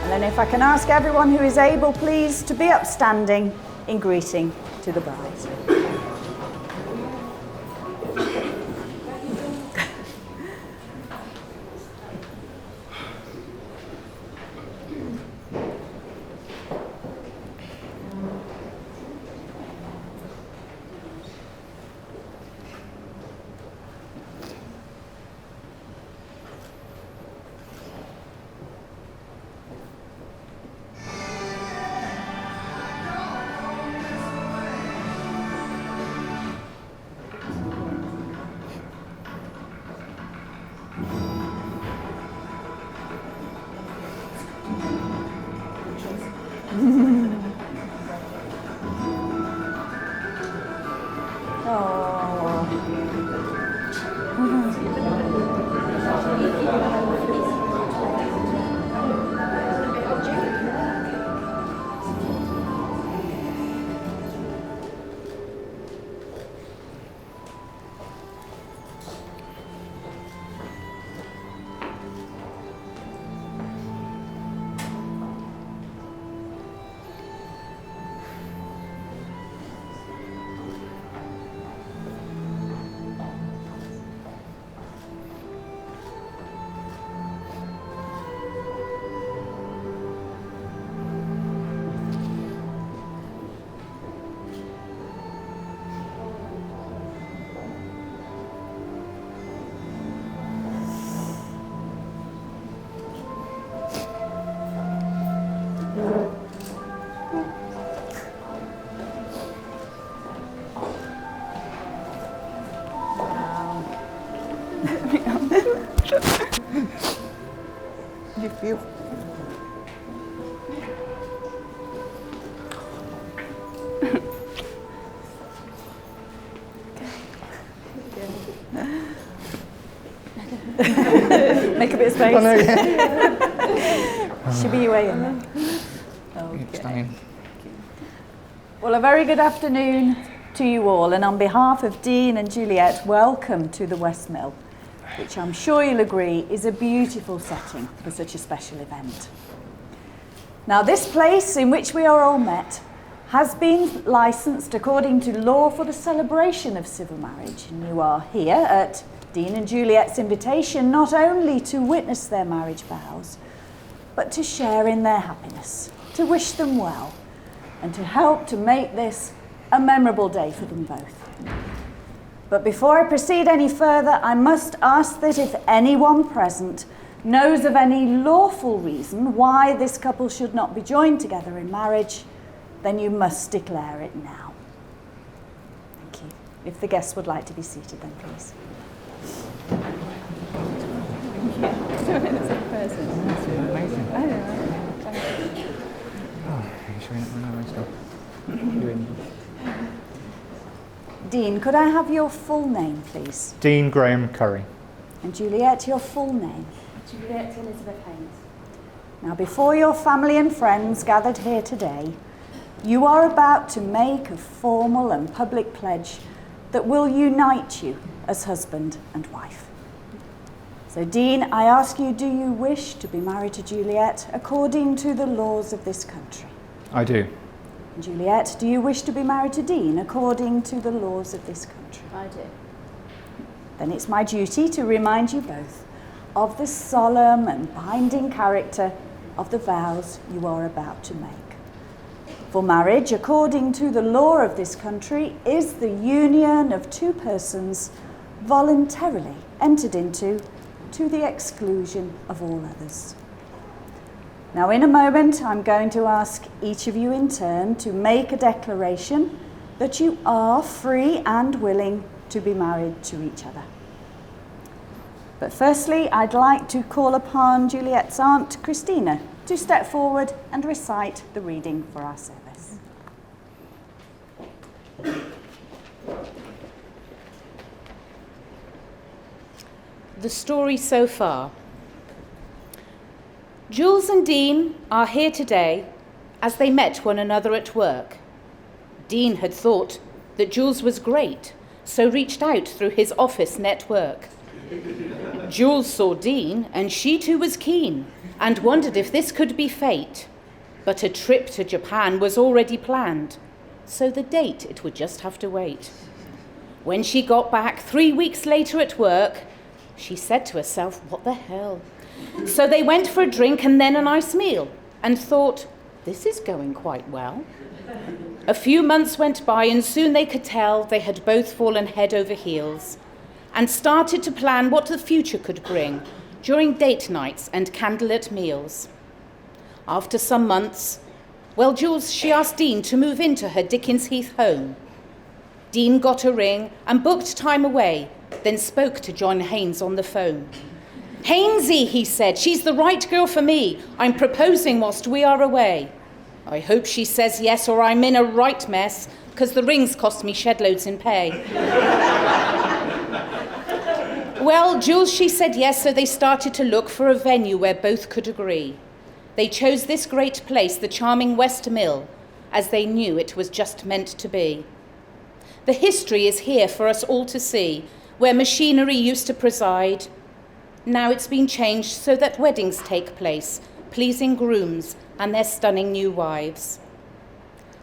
And if I can ask everyone who is able, please, to be upstanding in greeting to the bride. You feel? Make a bit of space. Oh, no, yeah. Should be your way in there. It's fine. Well, a very good afternoon to you all, and on behalf of Dean and Juliet, welcome to the West Mill, which I'm sure you'll agree is a beautiful setting for such a special event. Now, this place in which we are all met has been licensed according to law for the celebration of civil marriage, and you are here at Dean and Juliet's invitation not only to witness their marriage vows, but to share in their happiness, to wish them well, and to help to make this a memorable day for them both. But before I proceed any further, I must ask that if anyone present knows of any lawful reason why this couple should not be joined together in marriage, then you must declare it now. Thank you. If the guests would like to be seated, then please. Amazing. Oh, you're showing up my stuff. Dean, could I have your full name, please? Dean Graham Curry. And Juliet, your full name? Juliet Elizabeth Haynes. Now, before your family and friends gathered here today, you are about to make a formal and public pledge that will unite you as husband and wife. So, Dean, I ask you, do you wish to be married to Juliet according to the laws of this country? I do. And Juliet, do you wish to be married to Dean according to the laws of this country? I do. Then it's my duty to remind you both of the solemn and binding character of the vows you are about to make. For marriage, according to the law of this country, is the union of two persons voluntarily entered into to the exclusion of all others. Now, in a moment, I'm going to ask each of you in turn to make a declaration that you are free and willing to be married to each other. But firstly, I'd like to call upon Juliet's aunt, Christina, to step forward and recite the reading for our service. The story so far. Jules and Dean are here today as they met one another at work. Dean had thought that Jules was great, so reached out through his office network. Jules saw Dean and she too was keen and wondered if this could be fate. But a trip to Japan was already planned, so the date it would just have to wait. When she got back 3 weeks later at work, she said to herself, what the hell? So they went for a drink and then a nice meal and thought, this is going quite well. A few months went by and soon they could tell they had both fallen head over heels and started to plan what the future could bring during date nights and candlelit meals. After some months, Jules, she asked Dean to move into her Dickens Heath home. Dean got a ring and booked time away, then spoke to John Haynes on the phone. Hainesy, he said, she's the right girl for me. I'm proposing whilst we are away. I hope she says yes or I'm in a right mess, because the rings cost me shed loads in pay. Well, Jules, she said yes, so they started to look for a venue where both could agree. They chose this great place, the charming West Mill, as they knew it was just meant to be. The history is here for us all to see, where machinery used to preside. Now it's been changed so that weddings take place, pleasing grooms and their stunning new wives.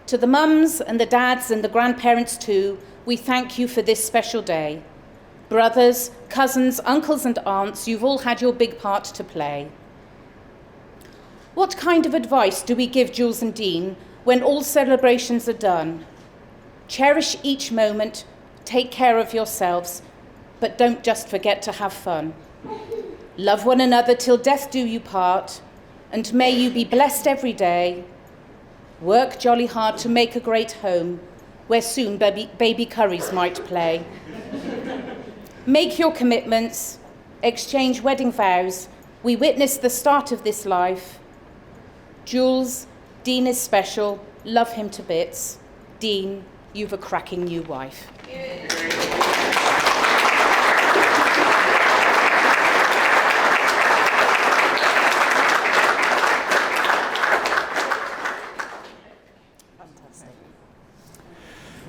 To the mums and the dads and the grandparents too, we thank you for this special day. Brothers, cousins, uncles and aunts, you've all had your big part to play. What kind of advice do we give Jules and Dean when all celebrations are done? Cherish each moment, take care of yourselves, but don't just forget to have fun. Love one another till death do you part, and may you be blessed every day. Work jolly hard to make a great home, where soon baby curries might play. Make your commitments, exchange wedding vows. We witness the start of this life. Jules, Dean is special, love him to bits. Dean, you've a cracking new wife.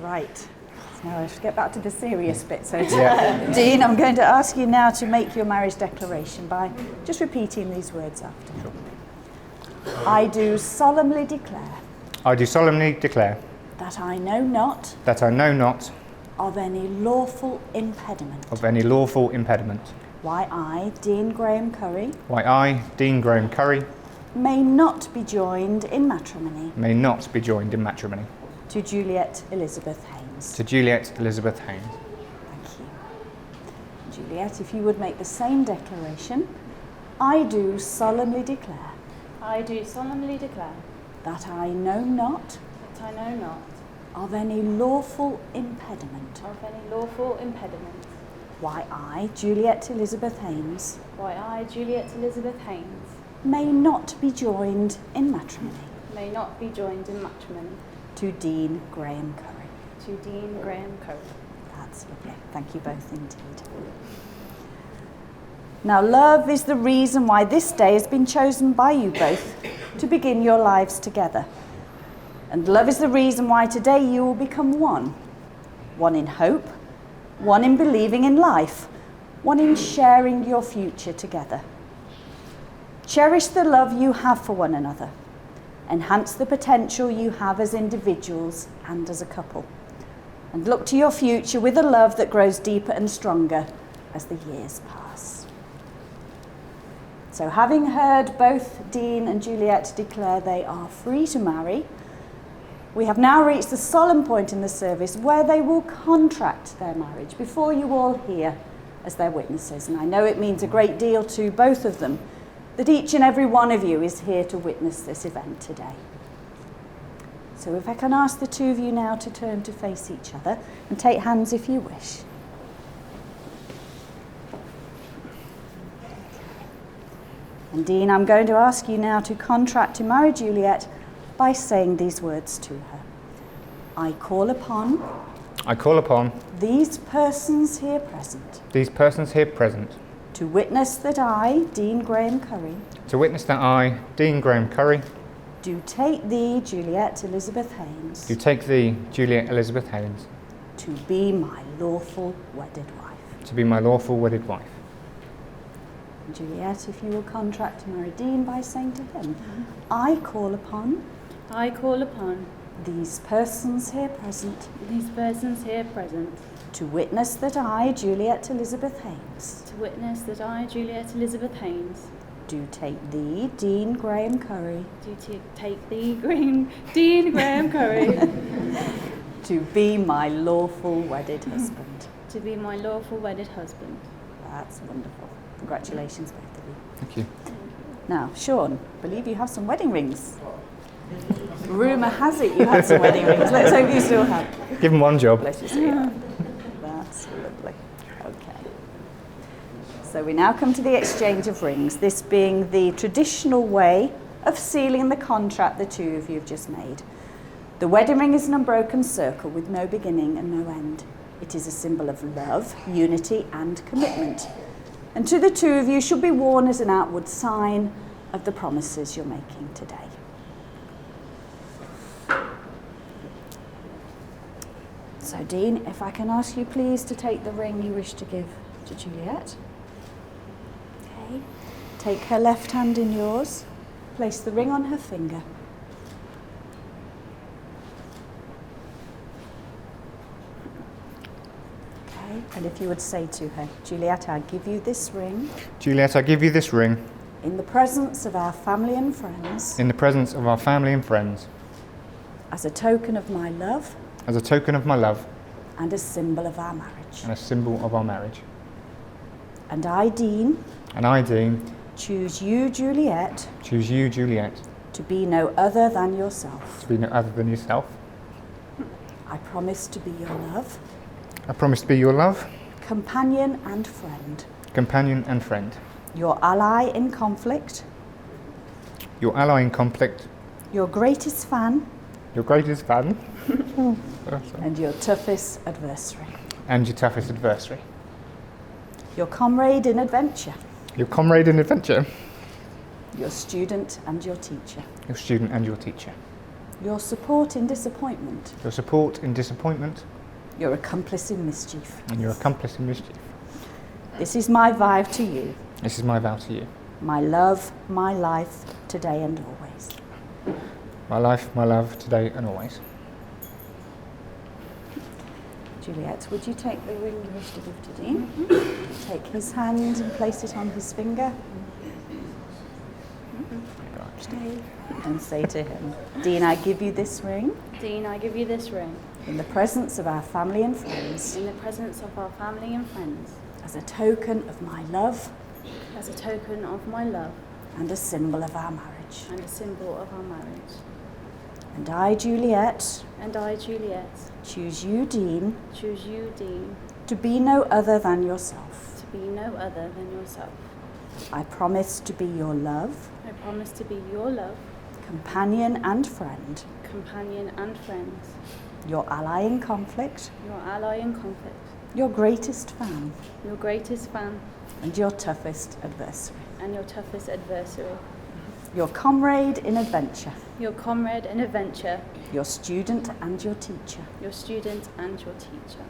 Right. Now let's get back to the serious bit. So, Dean, I'm going to ask you now to make your marriage declaration by just repeating these words after me. I do solemnly declare. I do solemnly declare. That I know not. That I know not. Of any lawful impediment. Of any lawful impediment. Why I, Dean Graham Curry. Why I, Dean Graham Curry. May not be joined in matrimony. May not be joined in matrimony. To Juliet Elizabeth Haynes. To Juliet Elizabeth Haynes. Thank you. Juliet, if you would make the same declaration I do solemnly declare I do solemnly declare that I know not that I know not of any lawful impediment of any lawful impediment why I, Juliet Elizabeth Haynes, why I, Juliet Elizabeth Haynes, may not be joined in matrimony may not be joined in matrimony to Dean Graham Curry. to Dean Graham Curry. That's lovely. Thank you both indeed. Now, love is the reason why this day has been chosen by you both to begin your lives together. And love is the reason why today you will become one. One in hope, one in believing in life, one in sharing your future together. Cherish the love you have for one another. Enhance the potential you have as individuals and as a couple. And look to your future with a love that grows deeper and stronger as the years pass. So having heard both Dean and Juliet declare they are free to marry, we have now reached the solemn point in the service where they will contract their marriage before you all here as their witnesses. And I know it means a great deal to both of them that each and every one of you is here to witness this event today. So if I can ask the two of you now to turn to face each other and take hands if you wish. And Dean, I'm going to ask you now to contract to marry Juliet by saying these words to her. I call upon these persons here present to witness that I, Dean Graham Curry, do take thee, Juliet Elizabeth Haynes, to be my lawful wedded wife. Juliet, if you will contract to marry Dean by saying to him, I call upon these persons here present to witness that I, Juliet Elizabeth Haynes, do take thee, Dean Graham Curry, to be my lawful wedded husband. To be my lawful wedded husband. That's wonderful. Congratulations, both of you. Thank you. Now, Sean, I believe you have some wedding rings. Rumour has it you had some wedding rings. Let's hope you still have. Give him one job. Bless you, sweetheart. That's lovely. Okay. So we now come to the exchange of rings, this being the traditional way of sealing the contract the two of you have just made. The wedding ring is an unbroken circle with no beginning and no end. It is a symbol of love, unity and commitment. And to the two of you should be worn as an outward sign of the promises you're making today. So Dean, if I can ask you please to take the ring you wish to give to Juliet. Okay. Take her left hand in yours. Place the ring on her finger. Okay. And if you would say to her, Juliet, I give you this ring Juliet, I give you this ring in the presence of our family and friends in the presence of our family and friends as a token of my love as a token of my love and a symbol of our marriage. and a symbol of our marriage. And I, Dean, choose you, Juliet, to be no other than yourself. to be no other than yourself. I promise to be your love, I promise to be your love, companion, and friend. Your ally in conflict, your greatest fan, and your toughest adversary. Your comrade in adventure, your student and your teacher. Your support in disappointment, your accomplice in mischief. This is my vow to you. My love, my life, today and always. My love, today and always. Juliet, would you take the ring you wish to give to Dean? Take his hand and place it on his finger. Okay. And say to him, Dean, I give you this ring Dean, I give you this ring in the presence of our family and friends in the presence of our family and friends as a token of my love as a token of my love and a symbol of our marriage. and a symbol of our marriage. And I, Juliet, And I, Juliet, choose you, Dean, choose you, Dean, to be no other than yourself. to be no other than yourself. I promise to be your love, I promise to be your love, companion and friend, companion and friend, your ally in conflict, your ally in conflict, your greatest fan, your greatest fan, and your toughest adversary, and your toughest adversary, your comrade in adventure, your comrade in adventure, your student and your teacher, your student and your teacher,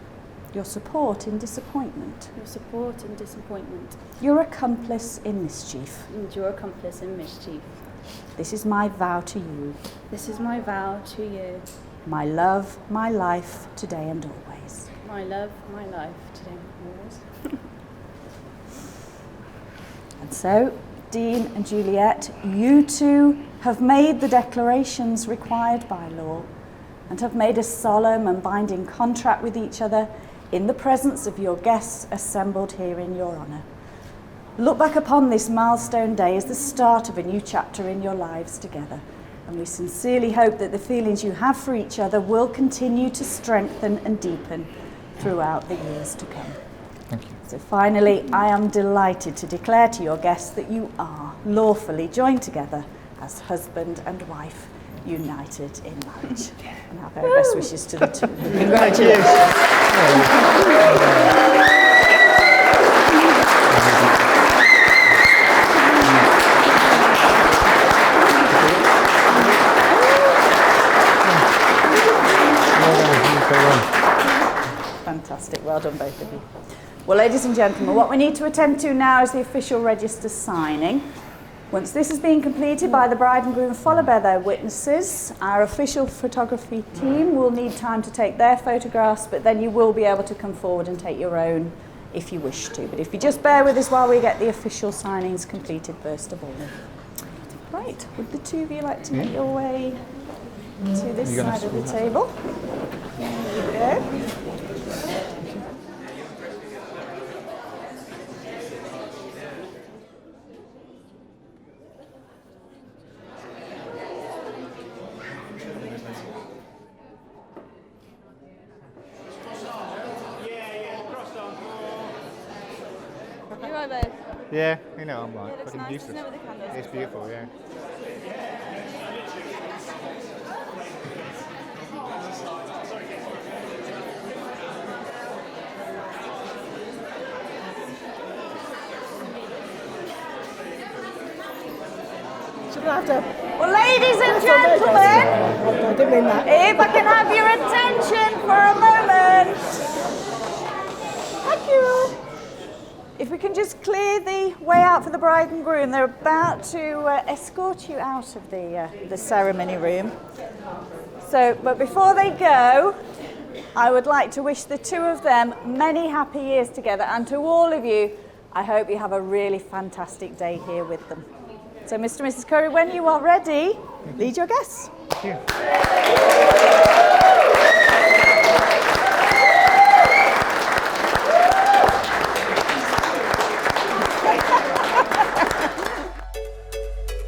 your support in disappointment, your support in disappointment, your accomplice in mischief. and your accomplice in mischief. This is my vow to you, This is my vow to you, my love, my life, today and always. my love, my life, today and always. And so, Dean and Juliet, you two have made the declarations required by law and have made a solemn and binding contract with each other in the presence of your guests assembled here in your honour. Look back upon this milestone day as the start of a new chapter in your lives together, and we sincerely hope that the feelings you have for each other will continue to strengthen and deepen throughout the years to come. Thank you. So finally, I am delighted to declare to your guests that you are lawfully joined together as husband and wife, united in marriage. And our very best wishes to the two. Congratulations. Fantastic. Well done, both of you. Well, ladies and gentlemen, what we need to attend to now is the official register signing. Once this has been completed by the bride and groom, followed by their witnesses, our official photography team will need time to take their photographs, but then you will be able to come forward and take your own if you wish to. But if you just bear with us while we get the official signings completed first of all. Right, would the two of you like to make your way to this You're gonna side of the scroll table? There you go. You are both. Yeah, you know, I'm like It looks fucking nice, useless. doesn't it, with the candles? It's beautiful, yeah. Well, ladies and gentlemen, if I can have your attention for a moment. Thank you. If we can just clear the way out for the bride and groom, they're about to escort you out of the ceremony room. So, but before they go, I would like to wish the two of them many happy years together, and to all of you, I hope you have a really fantastic day here with them. So, Mr. and Mrs. Curry, when you are ready, lead your guests. Thank you.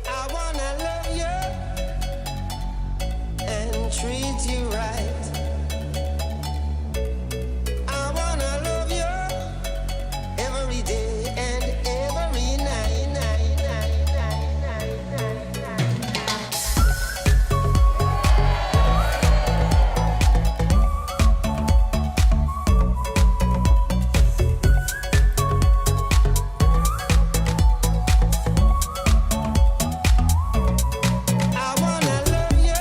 I wanna love you and treat you right. I wanna love you every day and every night. I wanna love you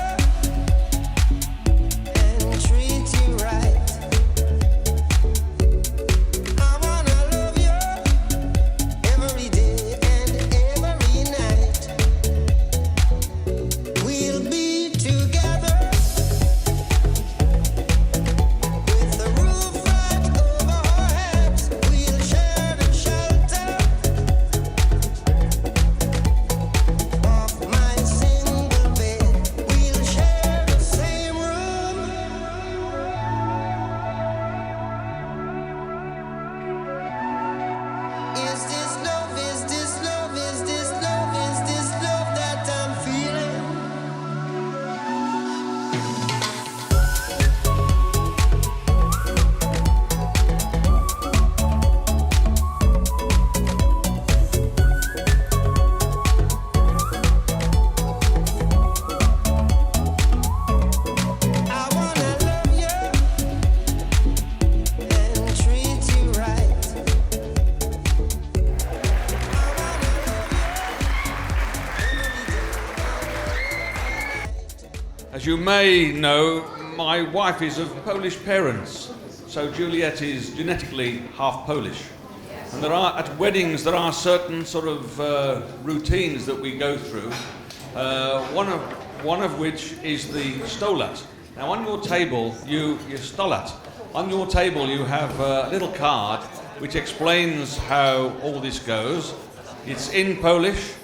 As you may know, my wife is of Polish parents, so Juliet is genetically half Polish. And at weddings there are certain sort of routines that we go through. One of which is the stolat. Now on your table, your stolat. On your table you have a little card which explains how all this goes. It's in Polish,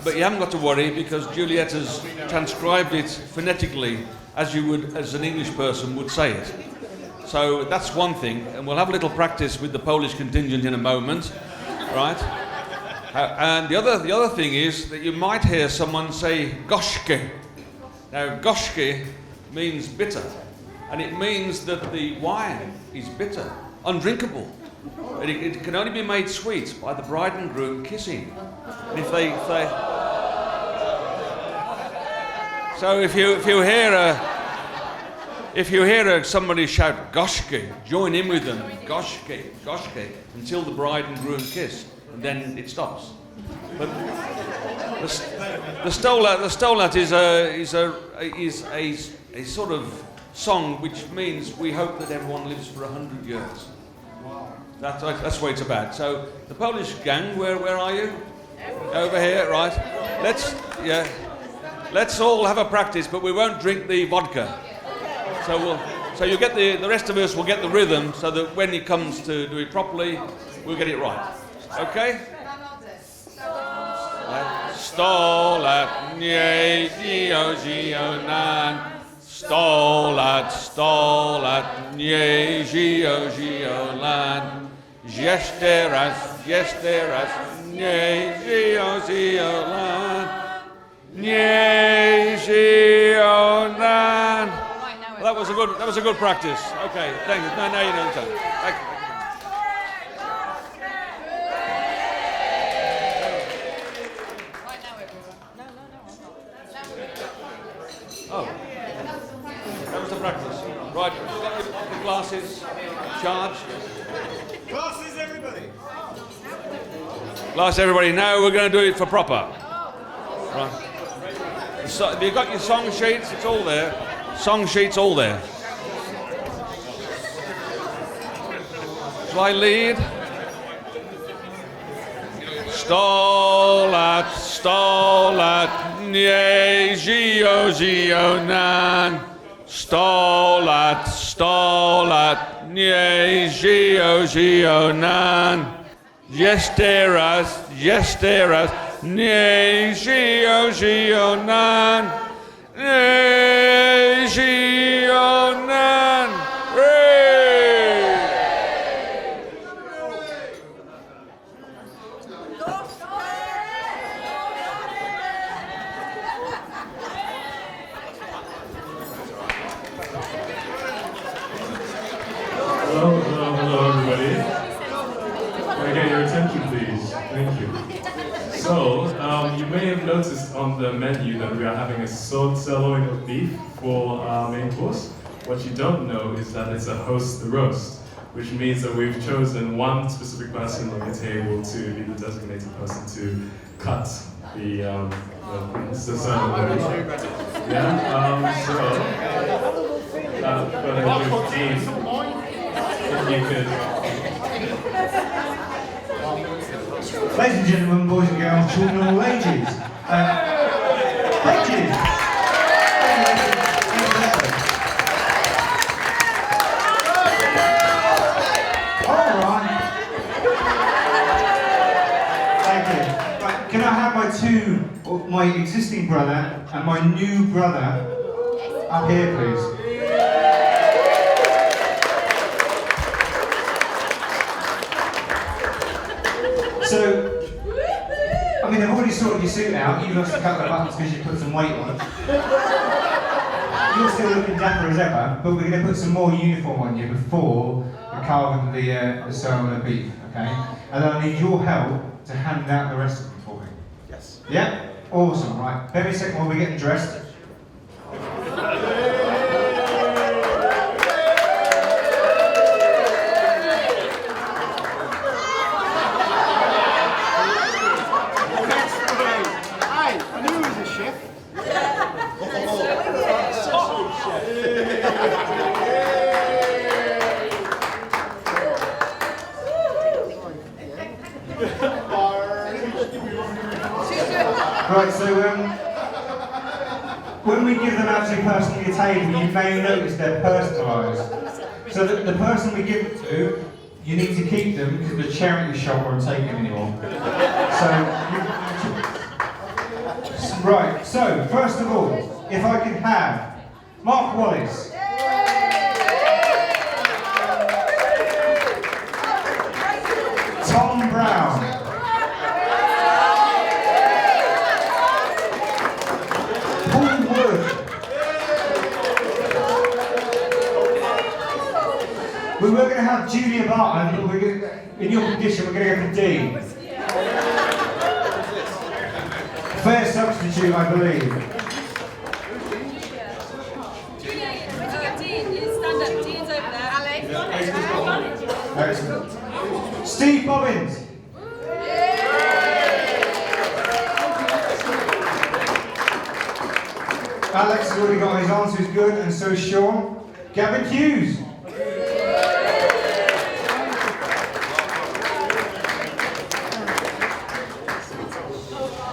but you haven't got to worry because Juliet has transcribed it phonetically as an English person would say it. So that's one thing, and we'll have a little practice with the Polish contingent in a moment, right? And the other thing is that you might hear someone say gorzkie. Now gorzkie means bitter, and it means that the wine is bitter, undrinkable. It can only be made sweet by the bride and groom kissing. And if you hear somebody shout gorzkie, join in with them, gorzkie, gorzkie, until the bride and groom kiss, and then it stops. But the stolat is a sort of song which means we hope that everyone lives for 100 years. That's what it's about. So the Polish gang, where are you? Over here, right? Let's all have a practice, but we won't drink the vodka. So you get the rest of us will get the rhythm, so that when he comes to do it properly, we'll get it right. Okay? Stolat nie zionan. Stolat, stolat nie zionan. Jeszcze raz nie zionan. Nie zionan. Well, that was a good practice. Okay, thank you. Now you know the time. Thank you. Oh, that was the practice. Right, got the glasses charged. Glasses, everybody. Glass, everybody. Now we're going to do it for proper. Right. So, have you got your song sheets? It's all there. Song sheets all there. Shall I lead? Stolat, stolat, nie zionan. Stolat, stolat, nie zionan. Jeszcze raz, nie zionan. Nie zionan. Hello, everybody. Can I get your attention, please? Thank you. So, you may have noticed on the menu that we are having a sword sirloin of beef for our main course. What you don't know is that it's a host the roast, which means that we've chosen one specific person on the table to be the designated person to cut the sirloin. Yeah. Dean, if you could. Ladies and gentlemen, boys and girls, children of all ages, thank you. All right. Thank you. Right, can I have my existing brother and my new brother up here, please? So, I mean, I've already sorted your suit out. You've lost a couple of buttons because you put some weight on. You're still looking dapper as ever, but we're going to put some more uniform on you before we carve the sirloin of beef, okay? And then I need your help to hand out the rest of them for me. Yes. Yeah? Awesome, right. Bear me a second while we're getting dressed. Right, so when we give them out to a person at your table, you may notice they're personalised. So the person we give it to, you need to keep them because the charity shop won't take them anymore. Right, so first of all, if I can have Mark Wallace. Tom Brown. Paul Wood. We were going to have Julia Barton, but in your condition, we're going to go for D. Fair substitute, I believe. Excellent. Steve Bobbins. Alex has already got his answers good, and so is Sean. Gavin Hughes.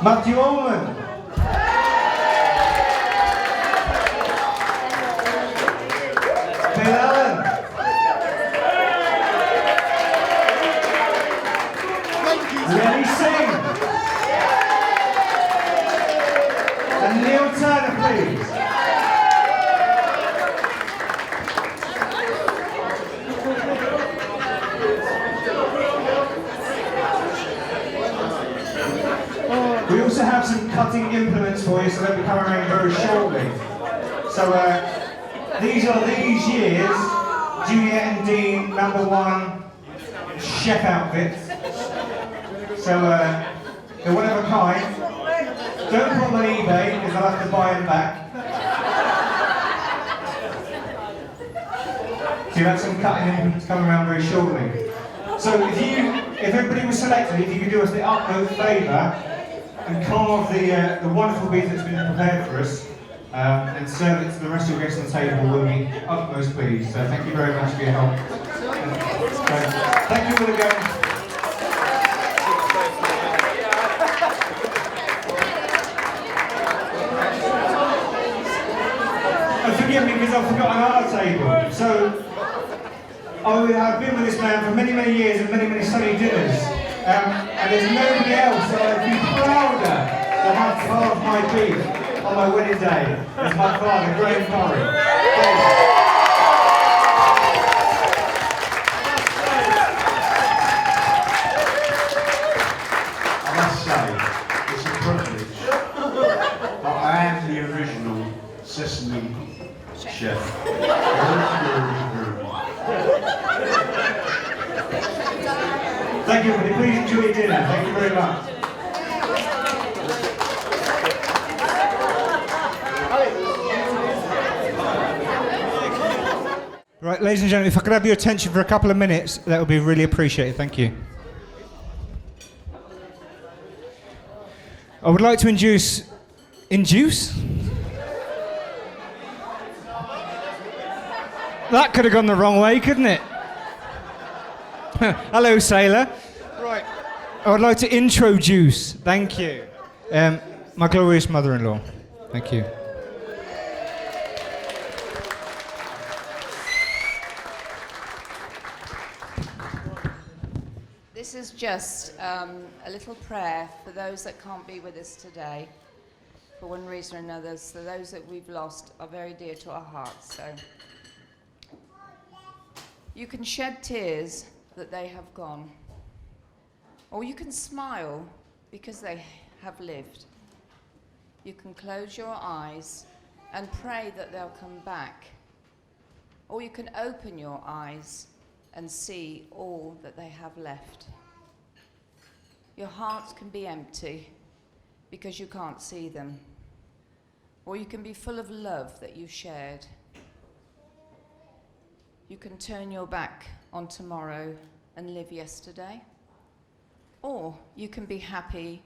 Matthew Ullman. Bill Allen. Lenny Singh. And Neil Turner, please. We also have some cutting implements for you, so they'll be coming around very shortly. So these are these years Juliet and Dean #1 chef outfits. So they're one of a kind. Don't put them on eBay because I'll have to buy them back. So you have some cutting implements coming around very shortly. So if everybody was selected, if you could do us the utmost favour and carve the wonderful beef that's been prepared for us and serve it to the rest of your guests on the table, we'll be utmost pleased. So thank you very much for your help. Thank you all again. And forgive me because I've forgotten our table. So I've been with this man for many, many years and many, many sunny dinners. And there's nobody else that I'd be prouder to have carved my beef on my wedding day as my father, Graham Curry. I must say, it's a privilege, but I am the original sesame chef. Thank you, everybody. Please enjoy your dinner. Thank you very much. Right, ladies and gentlemen, if I could have your attention for a couple of minutes, that would be really appreciated. Thank you. I would like to induce? That could have gone the wrong way, couldn't it? Hello, sailor. Right. I would like to introduce, thank you, my glorious mother-in-law. Thank you. This is just a little prayer for those that can't be with us today, for one reason or another. So those that we've lost are very dear to our hearts. So you can shed tears that they have gone, or you can smile because they have lived. You can close your eyes and pray that they'll come back, or you can open your eyes and see all that they have left. Your hearts can be empty because you can't see them, or you can be full of love that you shared. You can turn your back on tomorrow and live yesterday, or you can be happy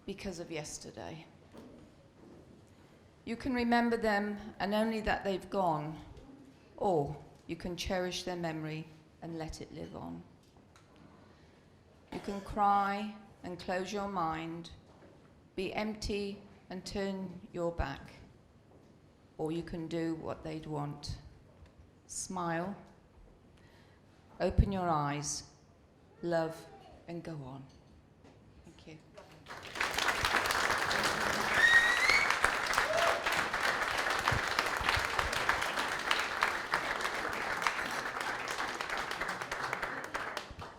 because of yesterday. You can remember them and only that they've gone, or you can cherish their memory and let it live on. You can cry and close your mind, be empty and turn your back. Or you can do what they'd want. Smile, open your eyes, love, and go on. Thank you.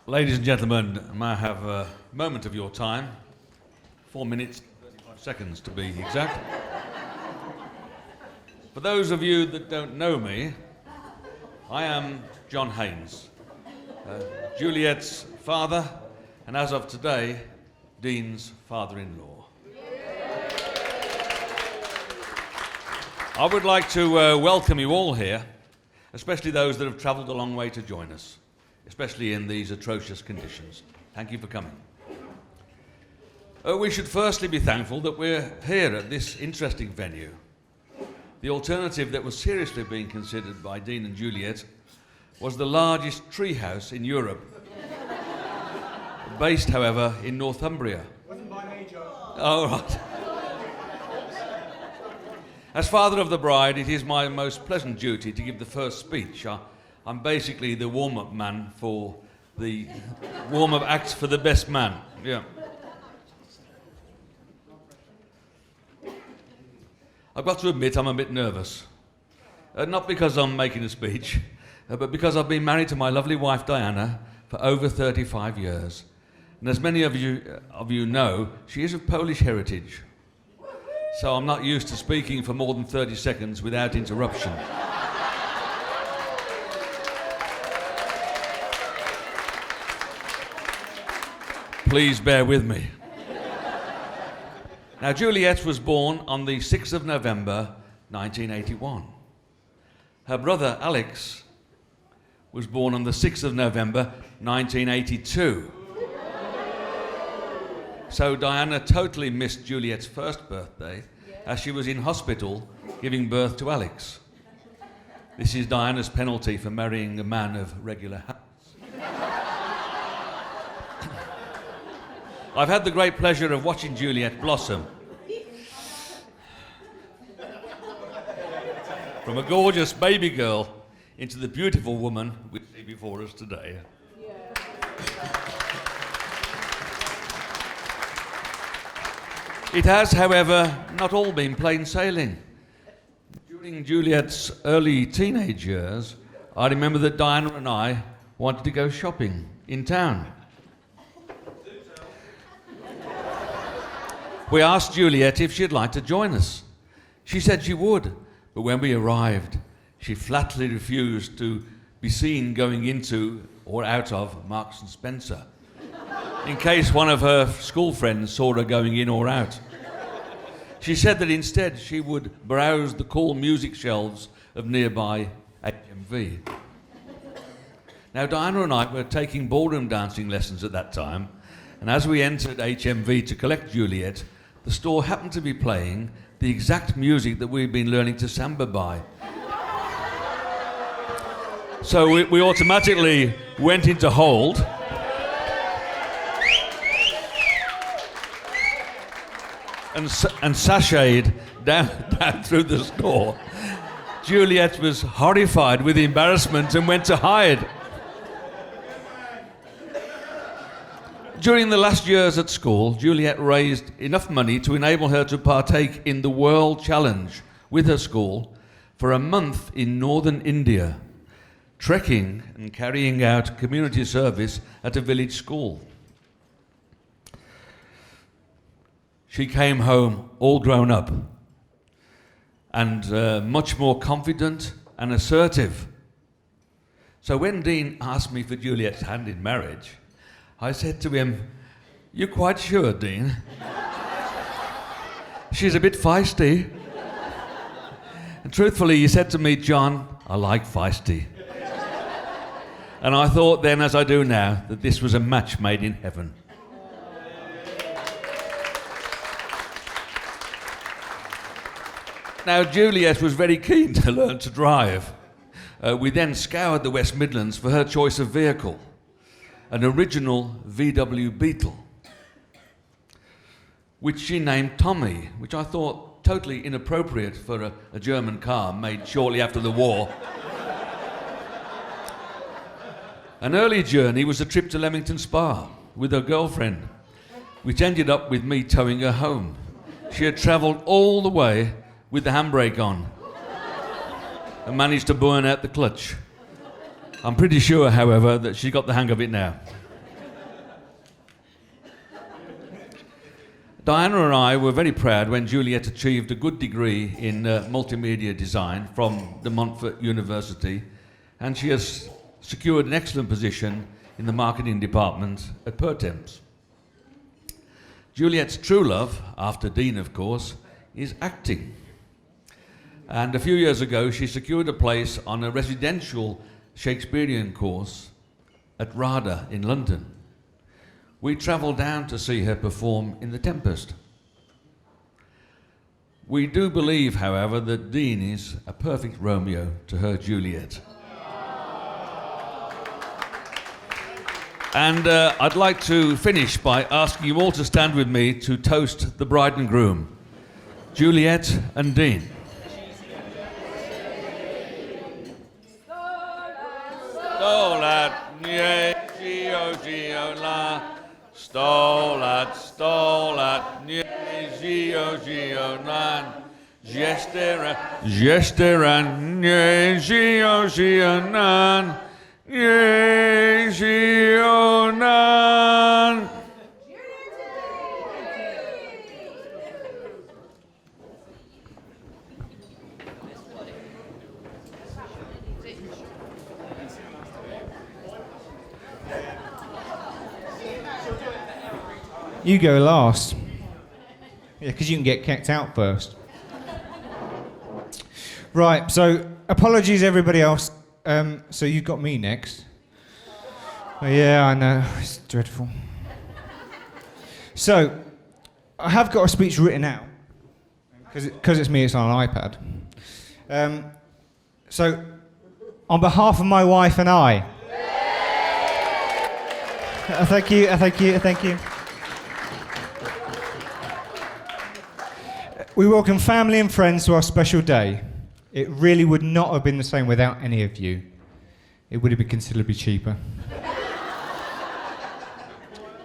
Ladies and gentlemen, may I have a moment of your time? 4 minutes, 35 seconds to be exact. For those of you that don't know me, I am John Haynes, Juliet's father, and as of today, Dean's father-in-law. I would like to welcome you all here, especially those that have travelled a long way to join us, especially in these atrocious conditions. Thank you for coming. We should firstly be thankful that we're here at this interesting venue. The alternative that was seriously being considered by Dean and Juliet was the largest treehouse in Europe, based, however, in Northumbria. Wasn't by me, John. Oh, right. As father of the bride, it is my most pleasant duty to give the first speech. I'm basically the warm-up man for the warm-up act for the best man. Yeah. I've got to admit I'm a bit nervous. Not because I'm making a speech, but because I've been married to my lovely wife Diana for over 35 years. And as many of you know, she is of Polish heritage. So I'm not used to speaking for more than 30 seconds without interruption. Please bear with me. Now, Juliet was born on the 6th of November, 1981. Her brother, Alex, was born on the 6th of November, 1982. So Diana totally missed Juliet's first birthday, as she was in hospital giving birth to Alex. This is Diana's penalty for marrying a man of regular habits. I've had the great pleasure of watching Juliet blossom from a gorgeous baby girl into the beautiful woman we see before us today. It has, however, not all been plain sailing. During Juliet's early teenage years, I remember that Diana and I wanted to go shopping in town. We asked Juliet if she'd like to join us. She said she would, but when we arrived, she flatly refused to be seen going into or out of Marks and Spencer, in case one of her school friends saw her going in or out. She said that instead she would browse the cool music shelves of nearby HMV. Now, Diana and I were taking ballroom dancing lessons at that time, and as we entered HMV to collect Juliet, the store happened to be playing the exact music that we'd been learning to samba by. So we automatically went into hold. And sashayed down through the store. Juliet was horrified with embarrassment and went to hide. During the last years at school, Juliet raised enough money to enable her to partake in the World Challenge with her school for a month in northern India, trekking and carrying out community service at a village school. She came home all grown up and much more confident and assertive. So when Dean asked me for Juliet's hand in marriage, I said to him, "You're quite sure, Dean? She's a bit feisty." And truthfully, he said to me, "John, I like feisty." And I thought then, as I do now, that this was a match made in heaven. Now, Juliet was very keen to learn to drive. We then scoured the West Midlands for her choice of vehicle, an original VW Beetle. which she named Tommy, which I thought totally inappropriate for a German car made shortly after the war. An early journey was a trip to Leamington Spa with her girlfriend, which ended up with me towing her home. She had travelled all the way with the handbrake on and managed to burn out the clutch. I'm pretty sure, however, that she got the hang of it now. Diana and I were very proud when Juliet achieved a good degree in multimedia design from De Montfort University, and she has secured an excellent position in the marketing department at Pertemps. Juliet's true love, after Dean of course, is acting. And a few years ago she secured a place on a residential Shakespearean course at RADA in London. We travelled down to see her perform in The Tempest. We do believe, however, that Dean is a perfect Romeo to her Juliet. And I'd like to finish by asking you all to stand with me to toast the bride and groom, Juliet and Dean. Stolat, nye, gio, gio, la. Stolat, stolat, nye, gio, gio, nan. Gestera, gestera, nye, gio, gio, nan. Nye, gio, nan. You go last. Yeah, because you can get kicked out first. Right, so apologies everybody else. So you've got me next. Oh, yeah, I know, it's dreadful. So, I have got a speech written out. Because it's me, it's on an iPad. So, on behalf of my wife and I. Thank you, thank you, thank you. We welcome family and friends to our special day. It really would not have been the same without any of you. It would have been considerably cheaper.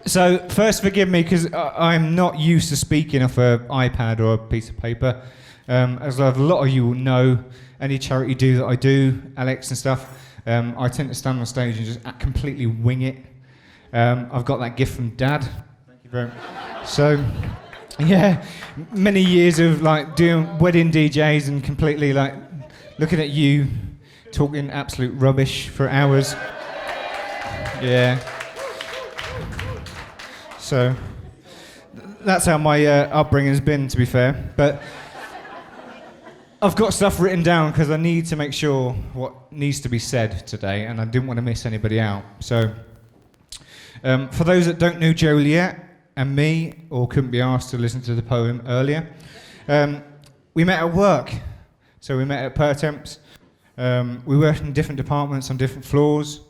So, first forgive me, because I'm not used to speaking off an iPad or a piece of paper. As a lot of you will know, any charity do that I do, Alex and stuff, I tend to stand on stage and just completely wing it. I've got that gift from Dad. Thank you very much. So, yeah, many years of like doing wedding DJs and completely like looking at you talking absolute rubbish for hours. Yeah. So that's how my upbringing has been, to be fair. But I've got stuff written down because I need to make sure what needs to be said today, and I didn't want to miss anybody out. So for those that don't know Joliet and me, or couldn't be asked to listen to the poem earlier, we met at work. So we met at Pertemps. We worked in different departments on different floors.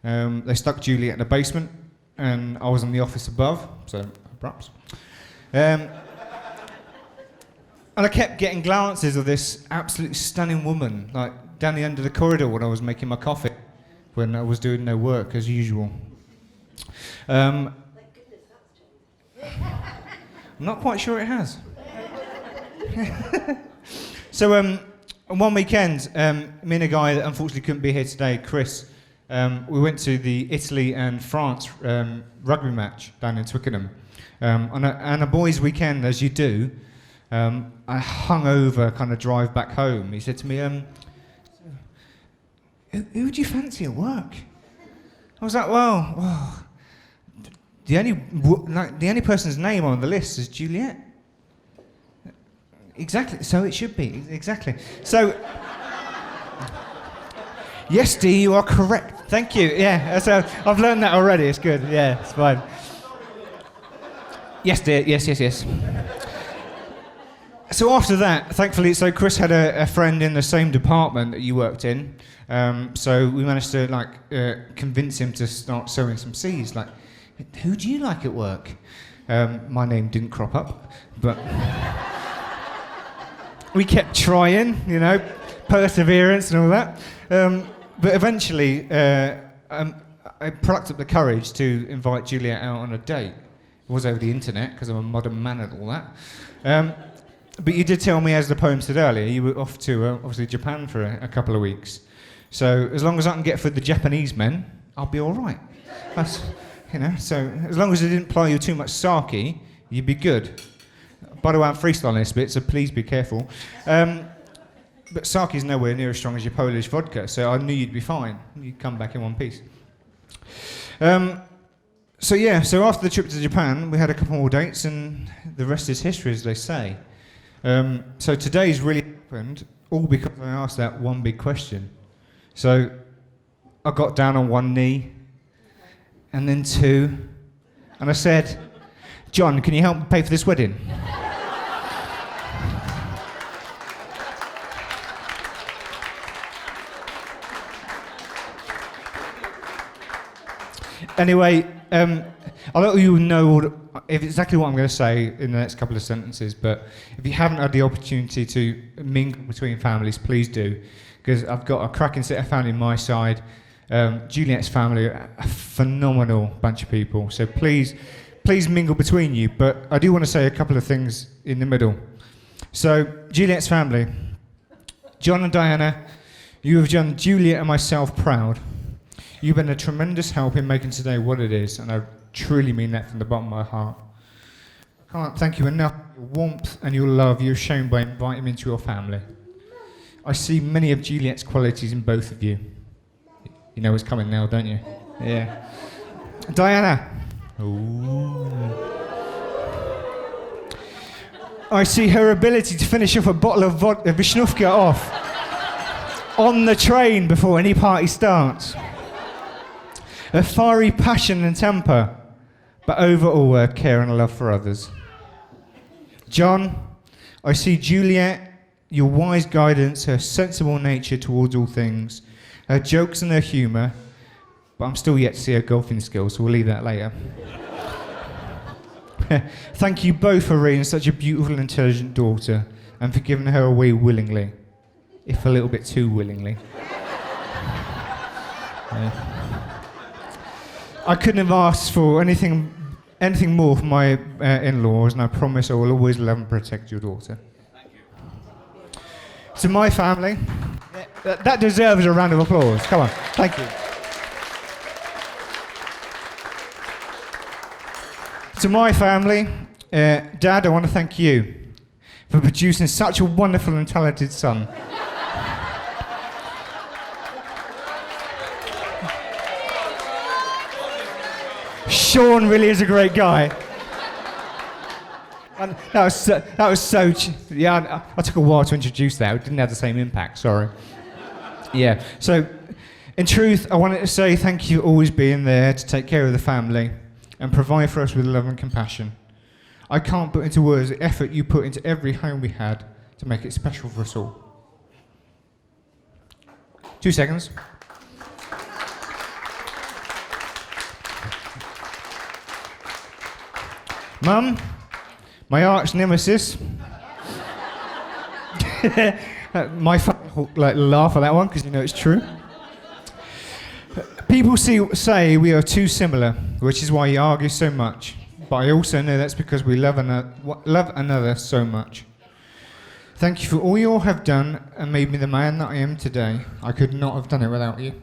They stuck Juliet in the basement, and I was in the office above, so perhaps. And I kept getting glances of this absolutely stunning woman, like down the end of the corridor when I was making my coffee, when I was doing no work as usual. I'm not quite sure it has. So one weekend, me and a guy that unfortunately couldn't be here today, Chris, we went to the Italy and France rugby match down in Twickenham. On a boys' weekend, as you do, I hung over, kind of drive back home. He said to me, who do you fancy at work? I was like, well, the only person's name on the list is Juliet. Exactly, so it should be, exactly. So, yes, Dee, you are correct. Thank you, yeah, so I've learned that already, it's good, yeah, it's fine. Yes, dear, yes. So after that, thankfully, so Chris had a friend in the same department that you worked in, so we managed to convince him to start sowing some seeds, like, who do you like at work? My name didn't crop up, but we kept trying, you know, perseverance and all that. But eventually, I plucked up the courage to invite Juliet out on a date. It was over the internet, because I'm a modern man and all that. But you did tell me, as the poem said earlier, you were off to, obviously, Japan for a couple of weeks. So as long as I can get through the Japanese men, I'll be all right. That's, you know, so as long as they didn't ply you too much sake, you'd be good. By the way, I'm freestyling this bit, so please be careful. But sake is nowhere near as strong as your Polish vodka, so I knew you'd be fine. You'd come back in one piece. So after the trip to Japan, we had a couple more dates, and the rest is history, as they say. So today's really happened, all because I asked that one big question. So I got down on one knee, and then two, and I said, John, can you help me pay for this wedding? Anyway, I'll let you know exactly what I'm going to say in the next couple of sentences, but if you haven't had the opportunity to mingle between families, please do, because I've got a cracking set of family on my side. Juliet's family are a phenomenal bunch of people, so please mingle between you, but I do want to say a couple of things in the middle. So, Juliet's family. John and Diana, you have done Juliet and myself proud. You've been a tremendous help in making today what it is, and I truly mean that from the bottom of my heart. I can't thank you enough for your warmth and your love you've shown by inviting me into your family. I see many of Juliet's qualities in both of you. You know what's coming now, don't you? Yeah. Diana. Ooh. I see her ability to finish off a bottle of Vishnufka off on the train before any party starts. Her fiery passion and temper, but overall her care and love for others. John, I see Juliet, your wise guidance, her sensible nature towards all things, her jokes and her humour, but I'm still yet to see her golfing skills, so we'll leave that later. Thank you both for raising such a beautiful and intelligent daughter, and for giving her away willingly, if a little bit too willingly. I couldn't have asked for anything more from my in-laws, and I promise I will always love and protect your daughter. Thank you. To my family, that deserves a round of applause. Come on, thank you. To my family, Dad, I want to thank you for producing such a wonderful and talented son. Sean really is a great guy. And that was so. Yeah, I took a while to introduce that. It didn't have the same impact. Sorry. Yeah. So, in truth, I wanted to say thank you for always being there to take care of the family and provide for us with love and compassion. I can't put into words the effort you put into every home we had to make it special for us all. 2 seconds. Mum, my arch nemesis. My laugh at that one because you know it's true. People say we are too similar, which is why you argue so much. But I also know that's because we love another so much. Thank you for all you all have done and made me the man that I am today. I could not have done it without you.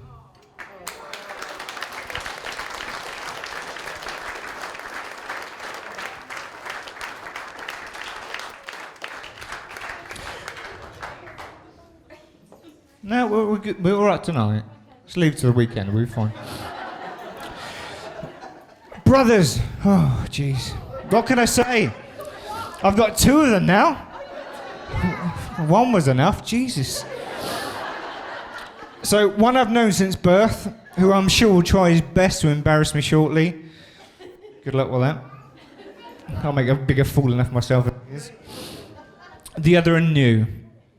No, we're good. We're all right tonight. Let's leave it to the weekend. We'll be fine. Brothers. Oh, jeez. What can I say? I've got 2 of them now. 1 was enough. Jesus. So, one I've known since birth, who I'm sure will try his best to embarrass me shortly. Good luck with that. I'll make a bigger fool enough myself as it is. The other and new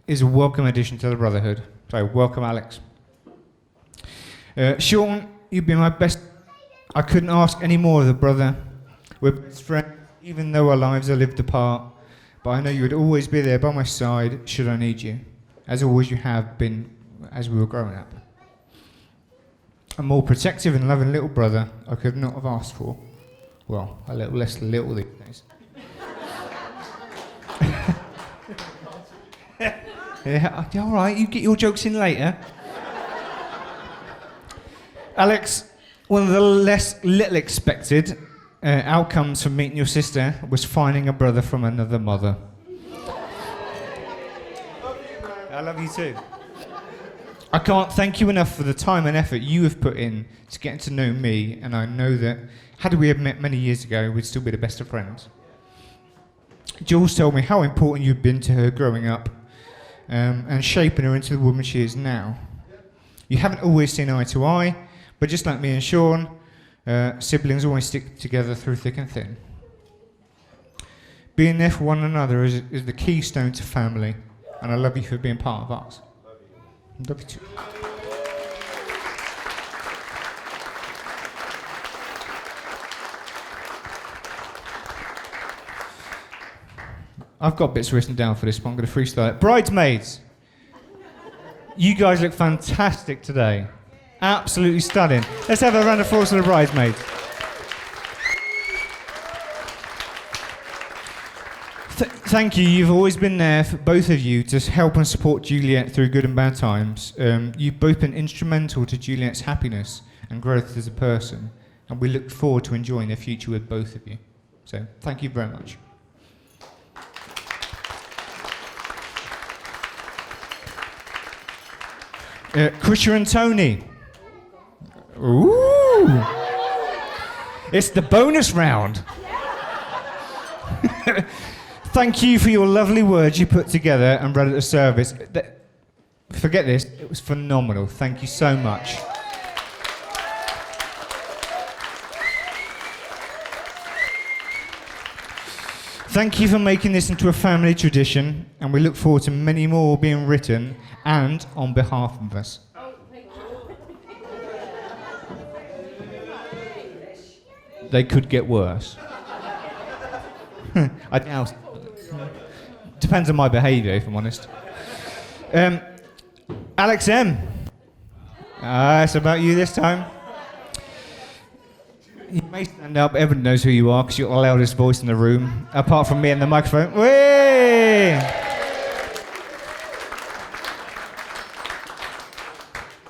is a welcome addition to the brotherhood. So, welcome, Alex. Sean, you've been my best. I couldn't ask any more of the brother. We're best friends. even though our lives are lived apart, but I know you would always be there by my side should I need you, as always you have been as we were growing up. A more protective and loving little brother I could not have asked for. Well, a little less little these days. Yeah, all right, you get your jokes in later. Alex, one of the less little expected outcomes from meeting your sister was finding a brother from another mother. I love you too. I can't thank you enough for the time and effort you have put in to getting to know me, and I know that had we have met many years ago, we'd still be the best of friends. Jules told me how important you've been to her growing up, and shaping her into the woman she is now. You haven't always seen eye to eye, but just like me and Sean, siblings always stick together through thick and thin. Being there for one another is the keystone to family, and I love you for being part of us. Love you too. I've got bits written down for this, but I'm going to freestyle it. Bridesmaids, you guys look fantastic today. Absolutely stunning. Let's have a round of applause for the bridesmaids. Thank you. You've always been there for both of you to help and support Juliet through good and bad times. You've both been instrumental to Juliet's happiness and growth as a person, and we look forward to enjoying the future with both of you. So, thank you very much. Krisha and Tony. Ooh! It's the bonus round. Thank you for your lovely words you put together and read at the service. Forget this, it was phenomenal. Thank you so much. Thank you for making this into a family tradition, and we look forward to many more being written and on behalf of us. They could get worse. I doubt. Depends on my behaviour, if I'm honest. Alex M. It's about you this time. You may stand up, everyone knows who you are because you're the loudest voice in the room, apart from me and the microphone. Whee!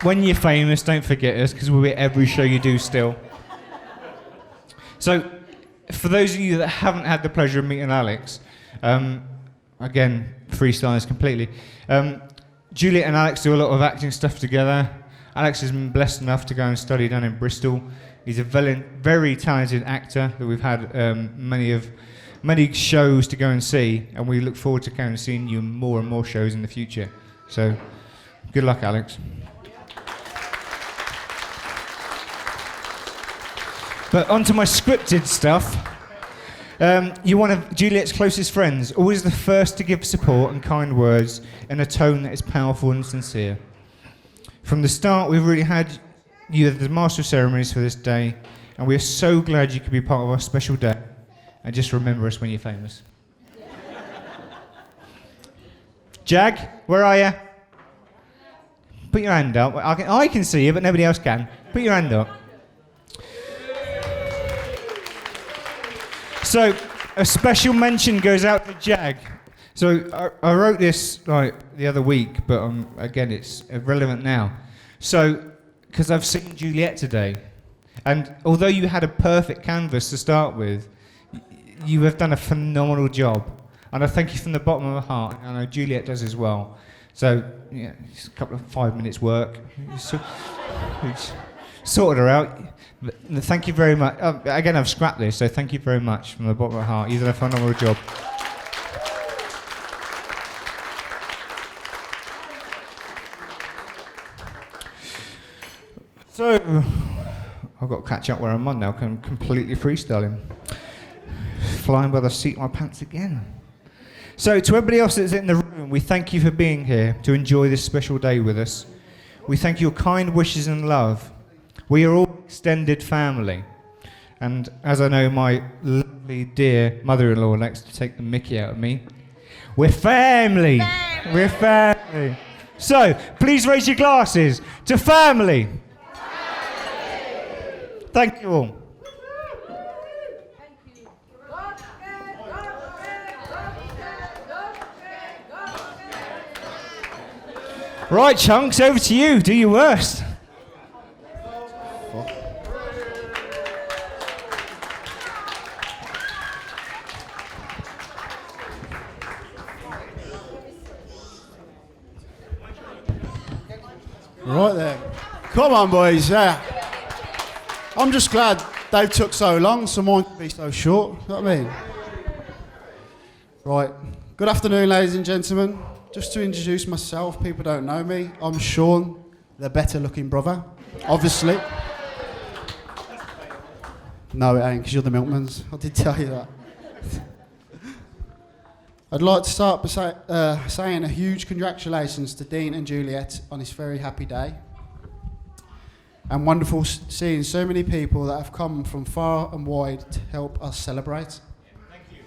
When you're famous, don't forget us because we'll be at every show you do still. So, for those of you that haven't had the pleasure of meeting Alex, again, freestyle this completely. Juliet and Alex do a lot of acting stuff together. Alex has been blessed enough to go and study down in Bristol. He's a very talented actor that we've had many shows to go and see, and we look forward to going and seeing you in more and more shows in the future. So, good luck, Alex. But onto my scripted stuff. You're one of Juliet's closest friends, always the first to give support and kind words in a tone that is powerful and sincere. From the start, we've really had you as the master of ceremonies for this day, and we are so glad you could be part of our special day. And just remember us when you're famous. Jag, where are you? Put your hand up. I can see you, but nobody else can. Put your hand up. So, a special mention goes out to Jag. So, I wrote this the other week, but again, it's irrelevant now. So, because I've seen Juliet today, and although you had a perfect canvas to start with, you have done a phenomenal job. And I thank you from the bottom of my heart. I know Juliet does as well. So, yeah, it's a couple of 5 minutes work. Sorted her out. Thank you very much. Again, I've scrapped this, so thank you very much from the bottom of my heart. You've done a phenomenal job. So, I've got to catch up where I'm on now, because I'm completely freestyling. Flying by the seat of my pants again. So, to everybody else that's in the room, we thank you for being here to enjoy this special day with us. We thank your kind wishes and love. We are all extended family. And as I know my lovely lovely, dear mother-in-law likes to take the mickey out of me. We're family. We're family. So, please raise your glasses to family. Thank you all. Right, Chunks, over to you. Do your worst. Right then. Come on, boys. Yeah. I'm just glad they took so long, so mine could be so short. You know what I mean? Right. Good afternoon, ladies and gentlemen. Just to introduce myself, people don't know me. I'm Sean, the better looking brother, obviously. No, it ain't, because you're the Milkmans. I did tell you that. I'd like to start by saying a huge congratulations to Dean and Juliet on this very happy day. And wonderful seeing so many people that have come from far and wide to help us celebrate. Thank you.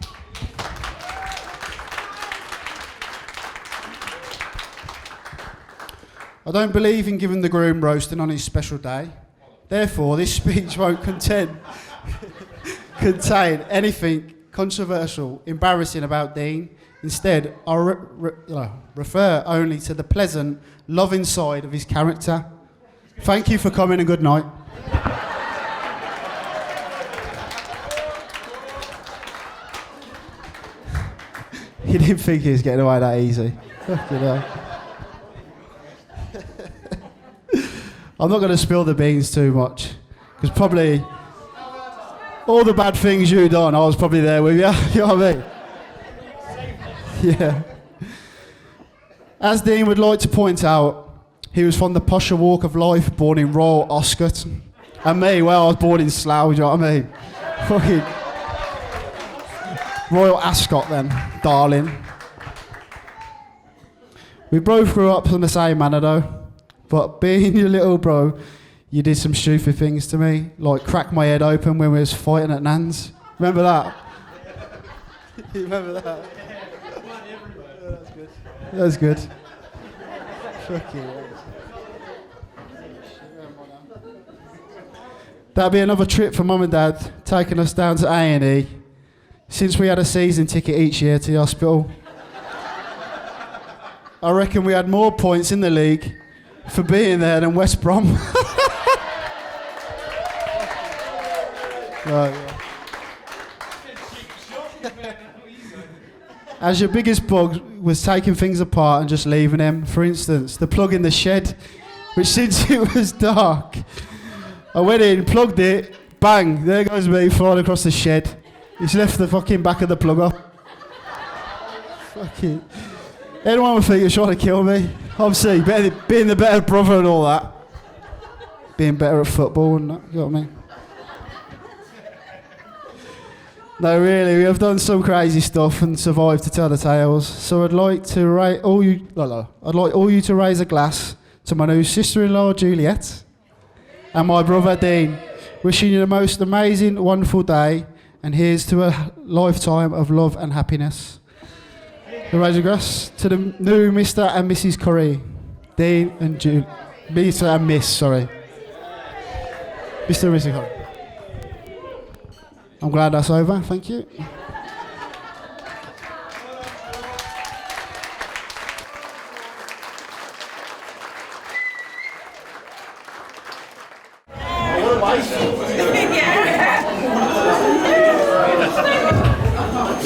I don't believe in giving the groom roasting on his special day. Therefore, this speech won't contain anything controversial, embarrassing about Dean. Instead, I'll refer only to the pleasant, loving side of his character. Thank you for coming and good night. He didn't think he was getting away that easy. Fucking hell. I'm not going to spill the beans too much, because probably all the bad things you've done, I was probably there with you. You know what I mean? Yeah. As Dean would like to point out, he was from the posher walk of life, born in Royal Ascot. And me, well, I was born in Slough, you know what I mean? Fucking Royal Ascot then, darling. We both grew up in the same manner though. But being your little bro, you did some stupid things to me, like crack my head open when we was fighting at Nan's. Remember that? You remember that? Yeah, that's good. That's good. Fuck you. That'd be another trip for Mum and Dad, taking us down to A&E, since we had a season ticket each year to the hospital. I reckon we had more points in the league for being there than West Brom. Right, yeah. As your biggest bug was taking things apart and just leaving them. For instance, the plug in the shed, which since it was dark, I went in, plugged it, bang, there goes me flying across the shed. He's left the fucking back of the plug off. Fucking. Anyone would think you're trying to kill me. Obviously, being the better brother and all that. Being better at football and that, you know what I mean? No, really, we have done some crazy stuff and survived to tell the tales. So I'd like all you to raise a glass to my new sister-in-law Juliet and my brother Dean, wishing you the most amazing, wonderful day, and here's to a lifetime of love and happiness. The raise a glass to the new Mr. and Mrs. Curry, Dean and Mr. and Miss, sorry. Mr. and Mrs. Curry. I'm glad that's over, thank you.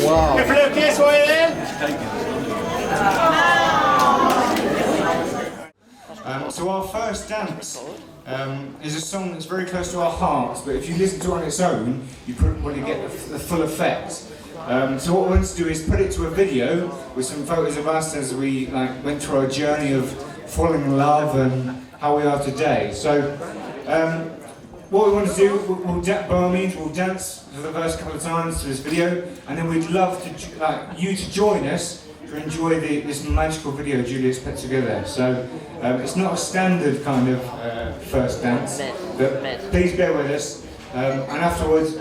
Wow. If Lucas were there. So our first dance is a song that's very close to our hearts, but if you listen to it on its own, you probably get the full effect. So what we want to do is put it to a video with some photos of us as we went through our journey of falling in love and how we are today. So what we want to do, we'll dance for the first couple of times to this video, and then we'd love to you to join us to enjoy this magical video Juliet's put together. So it's not a standard kind of first dance, but please bear with us. And afterwards,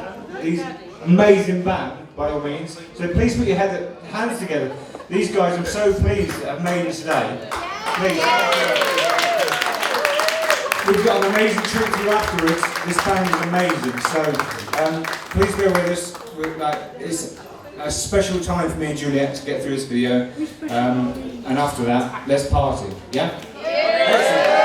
amazing band, by all means. So please put your hands together. These guys, I'm so pleased that have made it today. Please. We've got an amazing treat for you afterwards. This band is amazing. So please bear with us. It's a special time for me and Juliet to get through this video. And after that, let's party. Yeah? Excellent.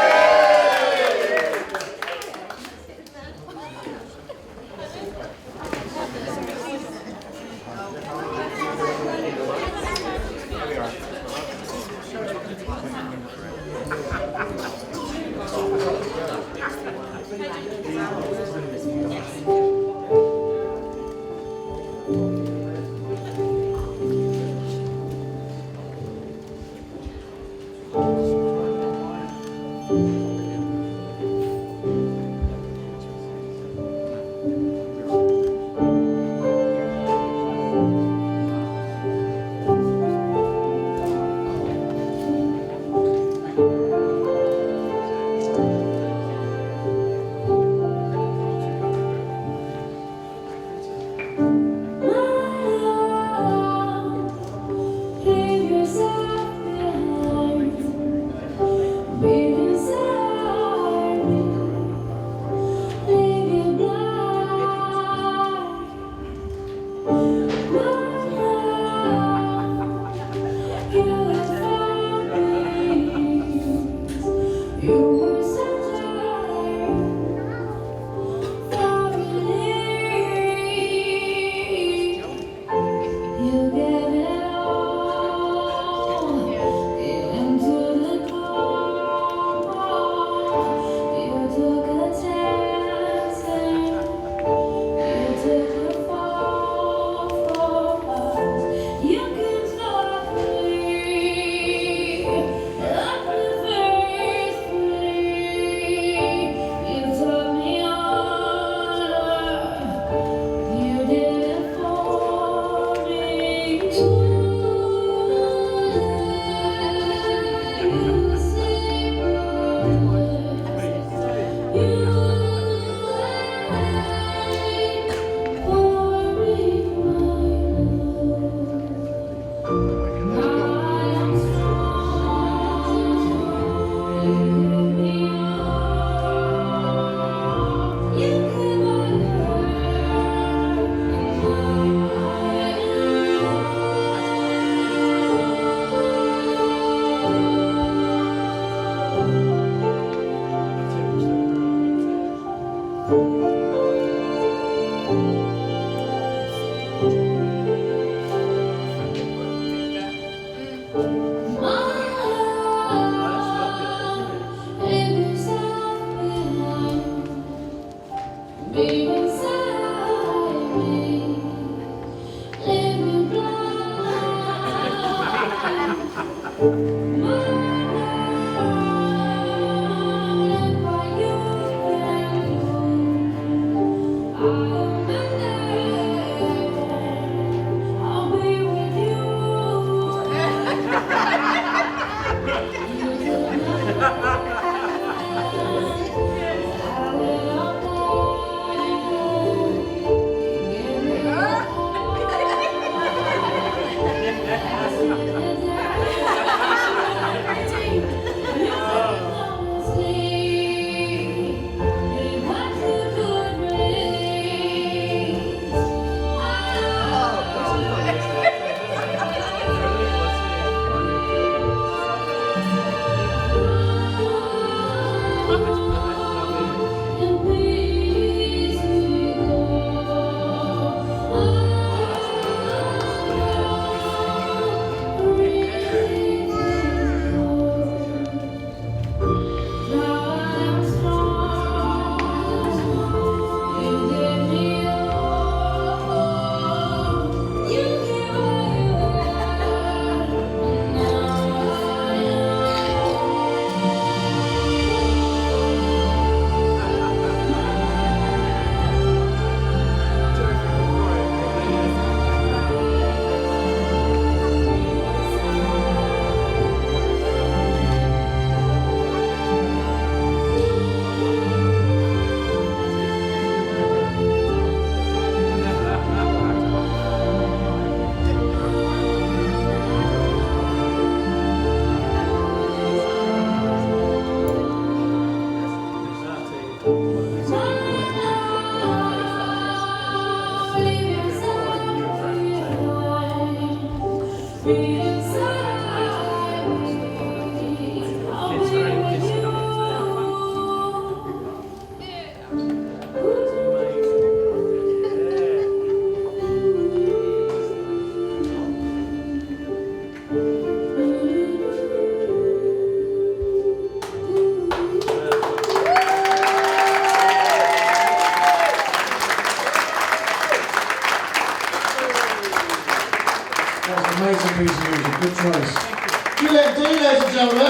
Juliette Dean, ladies and gentlemen.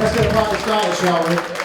Let's get the party started, shall we?